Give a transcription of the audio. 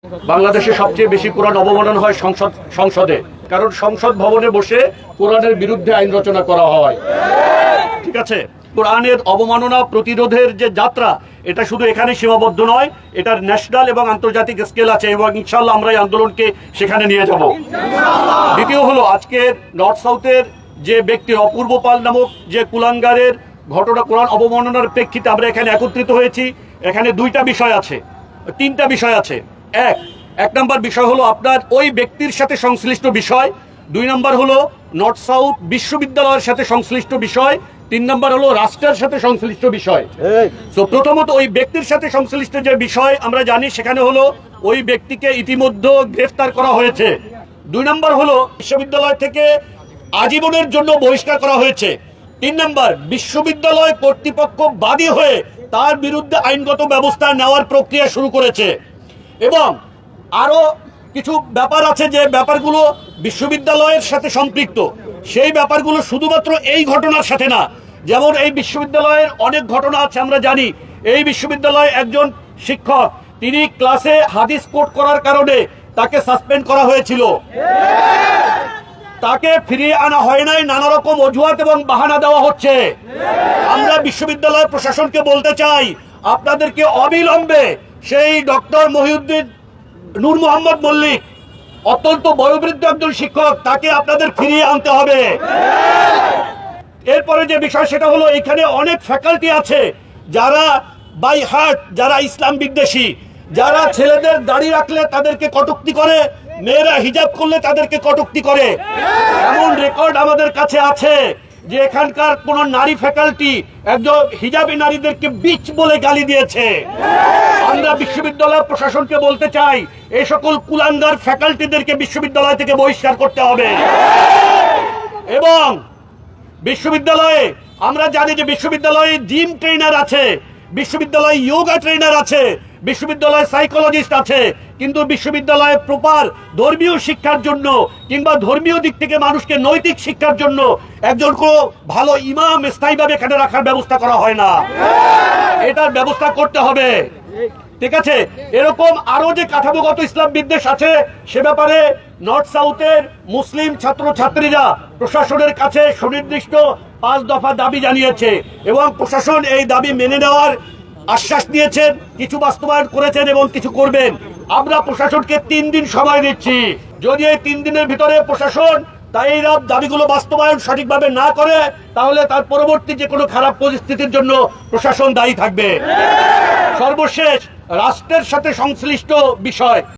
বাংলাদেশে সবচেয়ে বেশি কোরআন অবমাননা হয় সংসদে, কারণ সংসদ ভবনে বসে কোরআনের বিরুদ্ধে আইন রচনা করা হয়। ঠিক আছে, কোরআনের অবমাননা প্রতিরোধের যে যাত্রা, এটা শুধু এখানে সীমাবদ্ধ নয়, এটার ন্যাশনাল এবং আন্তর্জাতিক স্কেল আছে, এবং ইনশাআল্লাহ আমরা এই আন্দোলনকে সেখানে নিয়ে যাব। দ্বিতীয় হলো, আজকের নর্থ সাউথের যে ব্যক্তি অপূর্ব পাল নামক যে কুলাঙ্গারের ঘটনা, কোরআন অবমাননার প্রেক্ষিতে আমরা এখানে একত্রিত হয়েছি। এখানে তিনটা বিষয় আছে। এক নম্বর বিষয় হলো আপনার ওই ব্যক্তির সাথে সংশ্লিষ্ট বিষয়, 2 নম্বর হলো নর্থ সাউথ বিশ্ববিদ্যালয়ের সাথে সংশ্লিষ্ট বিষয়, 3 নম্বর হলো রাষ্ট্রের সাথে সংশ্লিষ্ট বিষয়। তো প্রথমত ওই ব্যক্তির সাথে সংশ্লিষ্ট যে বিষয় আমরা জানি, সেখানে হলো ওই ব্যক্তিকে ইতিমধ্যে গ্রেফতার করা হয়েছে। 2 নম্বর হলো বিশ্ববিদ্যালয় থেকে আজীবনের জন্য বহিষ্কার করা হয়েছে। 3 নম্বর, বিশ্ববিদ্যালয় কর্তৃপক্ষ বাদী হয়ে তার বিরুদ্ধে আইনগত ব্যবস্থা নেওয়ার প্রক্রিয়া শুরু করেছে। এবং আরো কিছু ব্যাপার আছে যে ব্যাপারগুলো বিশ্ববিদ্যালয়ের সাথে সম্পৃক্ত। সেই ব্যাপারগুলো শুধুমাত্র এই ঘটনার সাথে না, যেমন এই বিশ্ববিদ্যালয়ের অনেক ঘটনা আছে। আমরা জানি এই বিশ্ববিদ্যালয়ে একজন শিক্ষক, তিনি ক্লাসে হাদিস কোট করার কারণে তাকে সাসপেন্ড করা হয়েছিল, তাকে ফিরিয়ে আনা হয় নাই, নানা রকম অজুহাত এবং বাহানা দেওয়া হচ্ছে। আমরা বিশ্ববিদ্যালয় প্রশাসনকে বলতে চাই, আপনাদেরকে অবিলম্বে সেই ডক্টর মহিউদ্দিন নূর মোহাম্মদ মল্লিক, অত্যন্ত বয়োবৃদ্ধ একজন শিক্ষক, তাকে আপনাদের ফিরিয়ে আনতে হবে। এরপরে যে বিষয়, সেটা হলো এখানে অনেক ফ্যাকাল্টি আছে যারা বাই হার্ট, যারা ইসলাম বিদ্বেষী, যারা ছেলেদের দাড়ি রাখলে তাদেরকে কটূক্তি করে, মেয়েরা হিজাব করলে তাদেরকে কটূক্তি করে। এমন রেকর্ড আমাদের কাছে আছে যে এখানকার কোন নারী ফ্যাকাল্টি একজন হিজাবী নারীদেরকে বিচ বলে গালি দিয়েছে। আমরা বিশ্ববিদ্যালয় প্রশাসনকে বলতে চাই, এই সকল কুলাঙ্গার ফ্যাকাল্টিদেরকে বিশ্ববিদ্যালয় থেকে বহিষ্কার করতে হবে। এবং বিশ্ববিদ্যালয়ে আমরা জানি যে বিশ্ববিদ্যালয়ে জিম ট্রেনার আছে, বিশ্ববিদ্যালয়ে যোগা ট্রেনার আছে, বিশ্ববিদ্যালয়ে সাইকোলজিস্ট আছে, কিন্তু বিশ্ববিদ্যালয়ে প্রপার ধর্মীয় শিক্ষার জন্য কিংবা ধর্মীয় দিক থেকে মানুষকে নৈতিক শিক্ষার জন্য একজন কোনো ভালো ইমাম স্থায়ীভাবে এখানে রাখার ব্যবস্থা করা হয় না। এটার ব্যবস্থা করতে হবে। ঠিক আছে, এরকম আরো যে কাঠামোগত ইসলাম বিদ্বেষ আছে, সে ব্যাপারে নর্থ সাউথের মুসলিম ছাত্র ছাত্রীরা প্রশাসনের কাছে সুনির্দিষ্ট 5 দফা দাবি জানিয়েছে, এবং প্রশাসন এই দাবি মেনে নেওয়ার আশ্বাস দিয়েছেন, কিছু বাস্তবায়ন করেছেন এবং কিছু করবেন। আমরা প্রশাসনকে 3 দিন সময় দিচ্ছি। যদি এই 3 দিনের ভিতরে প্রশাসন এই দাবিগুলো বাস্তবায়ন সঠিকভাবে না করে, তাহলে তার পরবর্তী যে কোনো খারাপ পরিস্থিতির জন্য প্রশাসন দায়ী থাকবে। সর্বশেষ, রাষ্ট্রের সাথে সংশ্লিষ্ট বিষয়।